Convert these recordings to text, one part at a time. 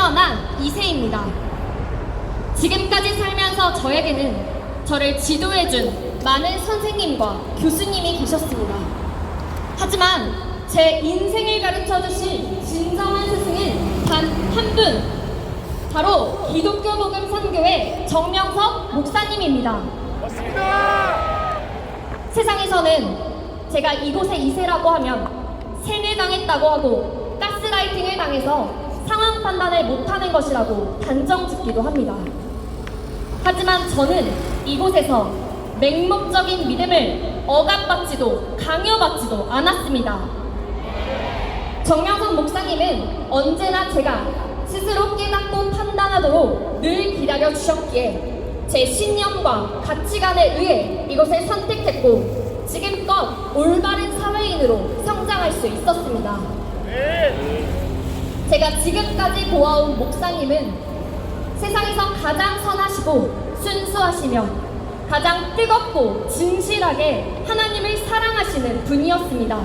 태어난 이세입니다. 지금까지 살면서 저에게는 저를 지도해준 많은 선생님과 교수님이 계셨습니다. 하지만 제 인생을 가르쳐주신 진정한 스승은 단 한 분, 바로 기독교 복음 선교회 정명석 목사님입니다. 맞습니다. 세상에서는 제가 이곳에 이세라고 하면 세뇌당했다고 하고 가스라이팅을 당해서 상황 판단을 못하는 것이라고 단정짓기도 합니다. 하지만 저는 이곳에서 맹목적인 믿음을 억압받지도 강요받지도 않았습니다. 정명석 목사님은 언제나 제가 스스로 깨닫고 판단하도록 늘 기다려주셨기에 제 신념과 가치관에 의해 이곳을 선택했고 지금껏 올바른 사회인으로 성장할 수 있었습니다. 제가 지금까지 보아온 목사님은 세상에서 가장 선하시고 순수하시며 가장 뜨겁고 진실하게 하나님을 사랑하시는 분이었습니다.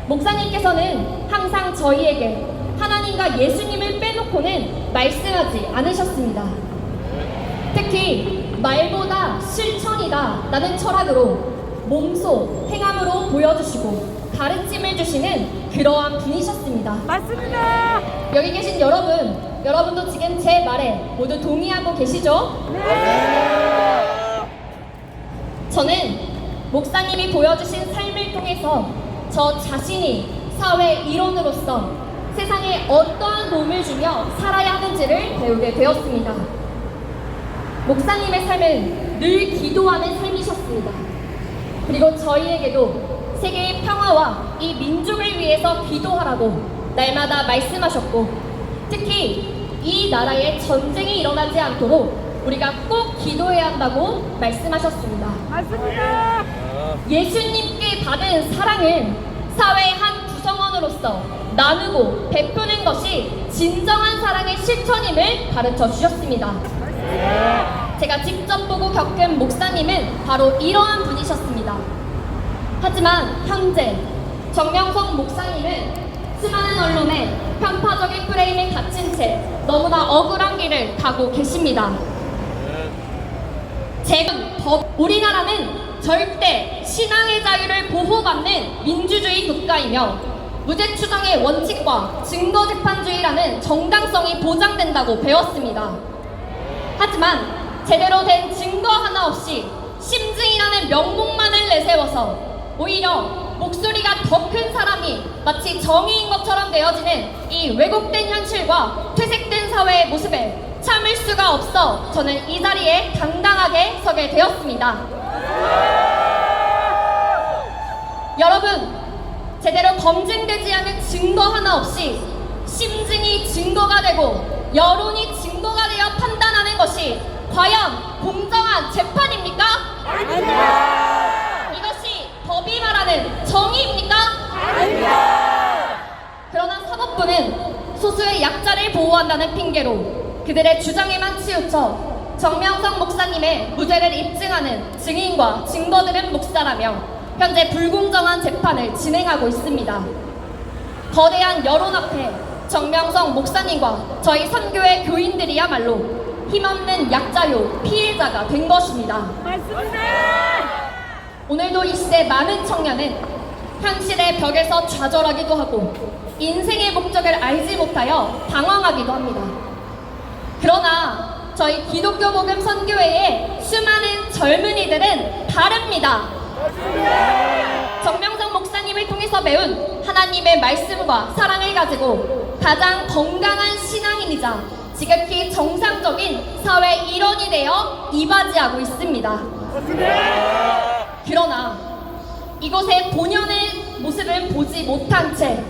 목사님께서는 항상 저희에게 하나님과 예수님을 빼놓고는 말씀하지 않으셨습니다. 특히 말보다 실천이다 라는 철학으로 몸소 행함으로 보여주시고 가르침을 주시는 그러한 분이셨습니다. 맞습니다. 여기 계신 여러분도 지금 제 말에 모두 동의하고 계시죠? 네. 저는 목사님이 보여주신 삶을 통해서 저 자신이 사회 일원으로서 세상에 어떠한 도움을 주며 살아야 하는지를 배우게 되었습니다. 목사님의 삶은 늘 기도하는 삶이셨습니다. 그리고 저희에게도 세계의 평화와 이 민족을 위해서 기도하라고 날마다 말씀하셨고 특히 이 나라에 전쟁이 일어나지 않도록 우리가 꼭 기도해야 한다고 말씀하셨습니다. 맞습니다. 예수님께 받은 사랑을 사회의 한 구성원으로서 나누고 베푸는 것이 진정한 사랑의 실천임을 가르쳐 주셨습니다. 제가 직접 보고 겪은 목사님은 바로 이러한 분이셨습니다. 하지만 현재 정명석 목사님은 수많은 언론에 편파적인 프레임에 갇힌 채 너무나 억울한 길을 가고 계십니다. 우리나라는 절대 신앙의 자유를 보호받는 민주주의 국가이며 무죄추정의 원칙과 증거재판주의라는 정당성이 보장된다고 배웠습니다. 하지만 제대로 된 증거 하나 없이 심증이라는 명목만을 내세워서 오히려 목소리가 더 큰 사람이 마치 정의인 것처럼 되어지는 이 왜곡된 현실과 퇴색된 사회의 모습에 참을 수가 없어 저는 이 자리에 당당하게 서게 되었습니다. 여러분, 제대로 검증되지 않은 증거 하나 없이 심증이 증거가 되고 여론이 증거가 되어 판단하는 것이 과연 공정한 재판입니까? 아닙니다. 이것이 법이 말하는 정의입니까? 아닙니다. 그러나 사법부는 소수의 약자를 보호한다는 핑계로 그들의 주장에만 치우쳐 정명석 목사님의 무죄를 입증하는 증인과 증거들은 묵살하며 현재 불공정한 재판을 진행하고 있습니다. 거대한 여론 앞에 정명석 목사님과 저희 선교회 교인들이야말로 힘없는 약자요 피해자가 된 것입니다. 맞습니다. 오늘도 이 시대 많은 청년은 현실의 벽에서 좌절하기도 하고 인생의 목적을 알지 못하여 당황하기도 합니다. 그러나 저희 기독교 복음 선교회의 수많은 젊은이들은 다릅니다. 정명석 목사님을 통해서 배운 하나님의 말씀과 사랑을 가지고 가장 건강한 신앙인이자 지극히 정상적인 사회 일원이 되어 이바지하고 있습니다. 그러나 이곳의 본연의 모습을 보지 못한 채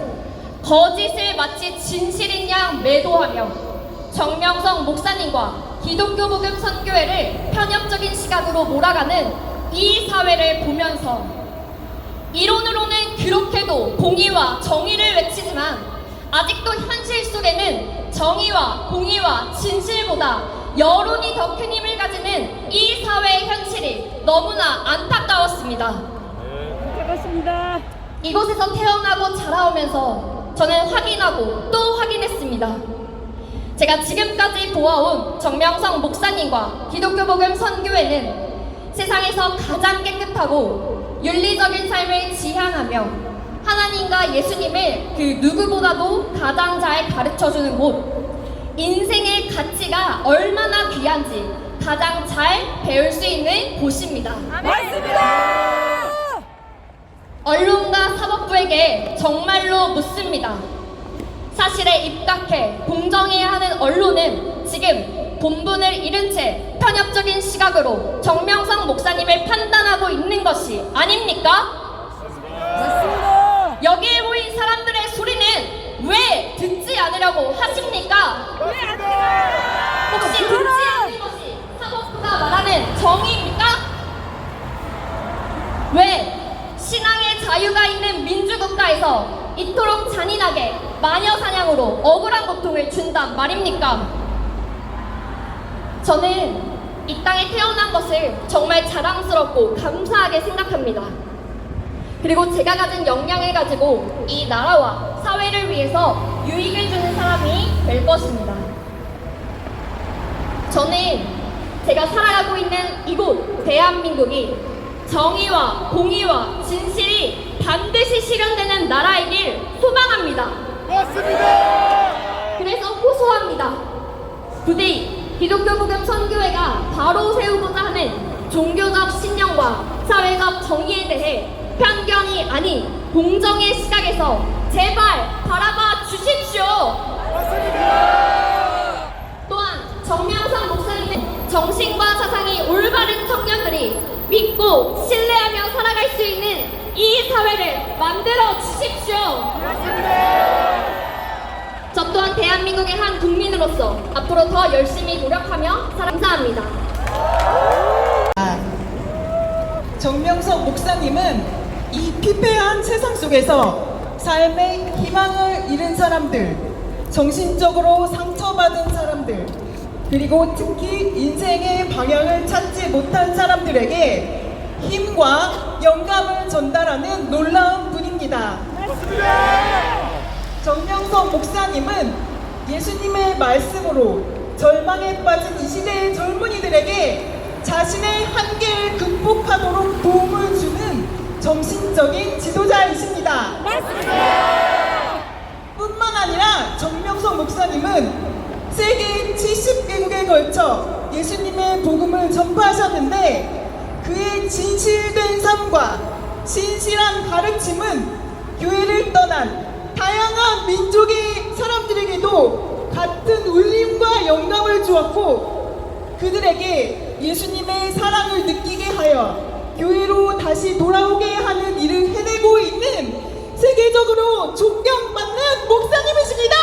거짓을 마치 진실인 양 매도하며 정명석 목사님과 기독교 복음 선교회를 편협적인 시각으로 몰아가는 이 사회를 보면서 이론으로는 그렇게도 공의와 정의를 외치지만 아직도 현실 속에는 정의와 공의와 진실보다 여론이 더 큰 힘을 가지는 이 사회의 현실이 너무나 안타까웠습니다. 그렇습니다. 이곳에서 태어나고 자라오면서 저는 확인하고 또 확인했습니다. 같습니다. 제가 지금까지 보아온 정명성 목사님과 기독교 복음 선교회는 세상에서 가장 깨끗하고 윤리적인 삶을 지향하며 하나님과 예수님을 그 누구보다도 가장 잘 가르쳐주는 곳, 인생의 가치가 얼마나 귀한지 가장 잘 배울 수 있는 곳입니다. 맞습니다. 언론과 사법부에게 정말로 묻습니다. 사실에 입각해 공정해야 하는 언론은 지금 본분을 잃은 채 편협적인 시각으로 정명성 목사님을 판단하고 있는 것이 아닙니까? 맞습니다. 여기에 모인 사람들의 소리는 왜 듣지 않으려고 하십니까? 혹시 듣지 않는 것이 사법부가 말하는 정의입니까? 왜 신앙의 자유가 있는 민주국가에서 이토록 잔인하게 마녀 사냥으로 억울한 고통을 준단 말입니까? 저는 이 땅에 태어난 것을 정말 자랑스럽고 감사하게 생각합니다. 그리고 제가 가진 역량을 가지고 이 나라와 사회를 위해서 유익을 주는 사람이 될 것입니다. 저는 제가 살아가고 있는 이곳 대한민국이 정의와 공의와 진실이 반드시 실현되는 나라이길 소망합니다. 맞습니다. 그래서 호소합니다. 부디 기독교 복음 선교회가 바로 세우고자 하는 종교적 신념과 사회적 정의에 대해 편견이 아닌 공정의 시각에서 제발 바라봐 주십시오. 맞습니다. 또한 정명성 목사님은 정신과 사상이 올바른 청년들이 믿고 신뢰하며 살아갈 수 있는 이 사회를 만들어 주십시오. 저 또한 대한민국의 한 국민으로서 앞으로 더 열심히 노력하며 감사합니다. 정명석 목사님은 이 피폐한 세상 속에서 삶의 희망을 잃은 사람들, 정신적으로 상처받은 사람들, 그리고 특히 인생의 방향을 찾지 못한 사람들에게 힘과 영감을 전달하는 놀라운 분입니다. 정명석 목사님은 예수님의 말씀으로 절망에 빠진 이 시대의 젊은이들에게 자신의 한계를 극복하도록 도움을 주는 정신적인 지도자이십니다. 뿐만 아니라 정명석 목사님은 세계 70개국에 걸쳐 예수님의 복음을 전파하셨는데 그의 진실된 삶과 신실한 가르침은 교회를 떠난 다양한 민족의 사람들에게도 같은 울림과 영감을 주었고 그들에게 예수님의 사랑을 느끼게 하여 교회로 다시 돌아오게 하는 일을 해내고 있는 세계적으로 존경받는 목사님이십니다.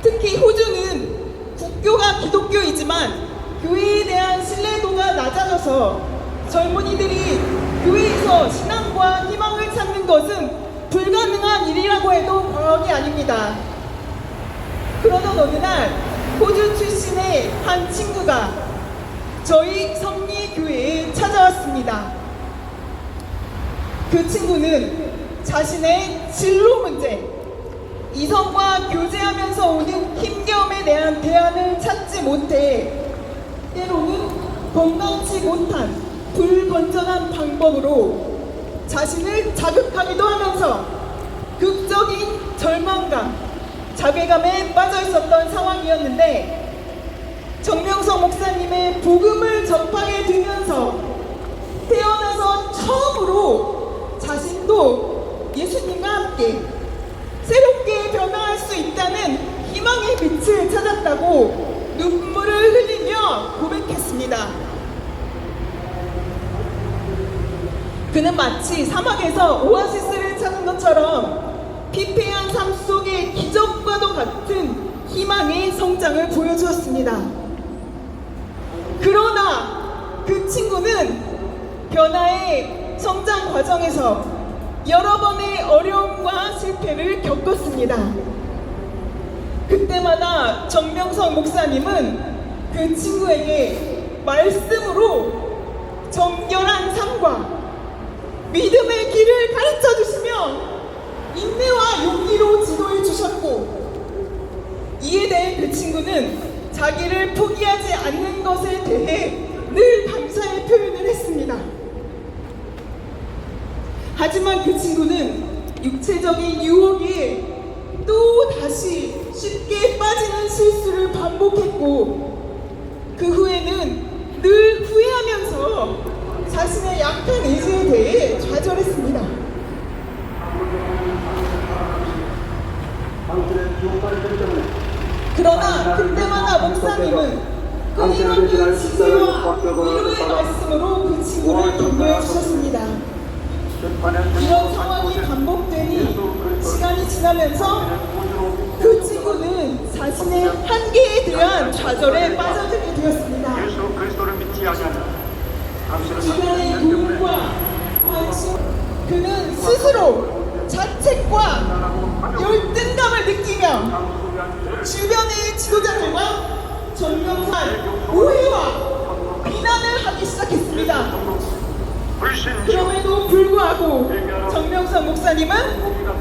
특히 호주는 국교가 기독교이지만 교회에 대한 신뢰도가 낮아져서 젊은이들이 교회에서 신앙과 희망을 찾는 것은 불가능한 일이라고 해도 과언이 아닙니다. 그러던 어느 날 호주 출신의 한 친구가 저희 성리교회에 찾아왔습니다. 그 친구는 자신의 진로 문제, 이성과 교제하면서 오는 힘겨움에 대한 대안을 찾지 못해 때로는 건강치 못한 불건전한 방법으로 자신을 자극하기도 하면서 극적인 절망감, 자괴감에 빠져 있었던 상황이었는데 정명석 목사님의 복음을 접하게 되면서 태어나서 처음으로 자신도 예수님과 함께 새롭게 변화할 수 있다는 희망의 빛을 찾았다고 눈물을 흘리며 고백했습니다. 그는 마치 사막에서 오아시스를 찾은 것처럼 피폐한 삶 속의 기적과도 같은 희망의 성장을 보여주었습니다. 그러나 그 친구는 변화의 성장 과정에서 여러 번의 어려움과 실패를 겪었습니다. 그때마다 정명석 목사님은 그 친구에게 말씀으로 정결한 삶과 믿음의 길을 가르쳐 주시며 인내와 용기를 도와주셨고, 이에 대해 그 친구는 자기를 포기하지 않는 것에 대해 늘 감사의 표현을 했습니다. 하지만 그 친구는 육체적인 유혹에 또 다시 쉽게 빠지는 실수를 반복했고, 그 후에는 늘 후회하면서 자신의 약한 의지에 대해 좌절했습니다. 그러나 그때마다 목사님은 끊임없는 지지와 위로의 말씀으로 그 친구를 격려해 주셨습니다. 이런 상황이 반복되니 시간이 지나면서 그 친구는 자신의 한계에 대한 좌절에 빠져들게 되었습니다. 예수 그리스도를 믿지 아니하는 당신을 주변의 도움과 관심, 그는 스스로 자책과 열등감을 느끼며 주변의 지도자들과 정명한 오해와 비난을 하기 시작했습니다. 그럼에도 불구하고 정명선 목사님은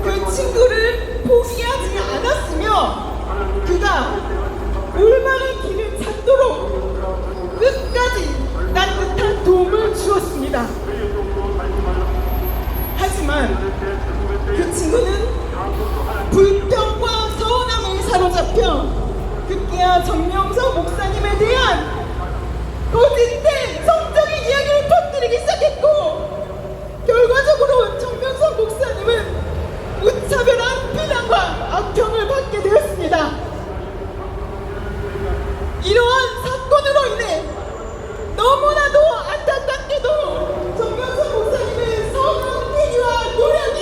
그 친구를 포기하지 않았으며 그가 올바른 길을 찾도록 끝까지 따뜻한 도움을 주었습니다. 하지만 그 친구는 불평과 서운함에 사로잡혀 급기야 정명선 목사님에 대한 거짓된 성적인 이야기를 퍼뜨리기 시작했고, 결과적으로 정명선 목사님은 무차별한 비난과 악평을 받게 되었습니다. 이러한 사건으로 인해 너무나도 안타깝게도 정명선 목사님의 선한 행위와 노력이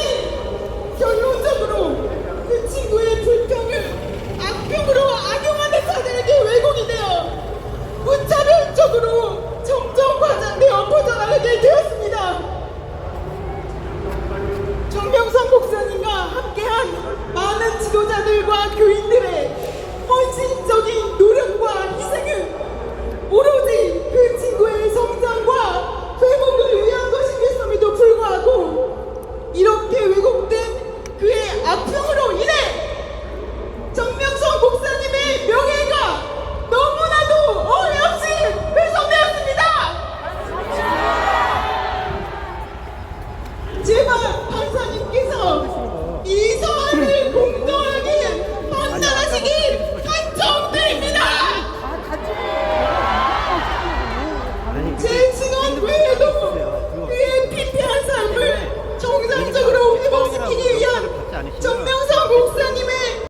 결론적으로 그 친구의 불평을 악평으로 악용하는 자들에게 왜곡이 되어 무차별적으로 점점 과장되어 퍼져나가게 되었습니다. 정명선 목사님과 함께한 많은 지도자들과 교인들의 헌신적인 노력과 희생은 오로지 그 친구의 성장과 회복을 위한 것이겠음에도 불구하고 이렇게 왜곡된 그의 악평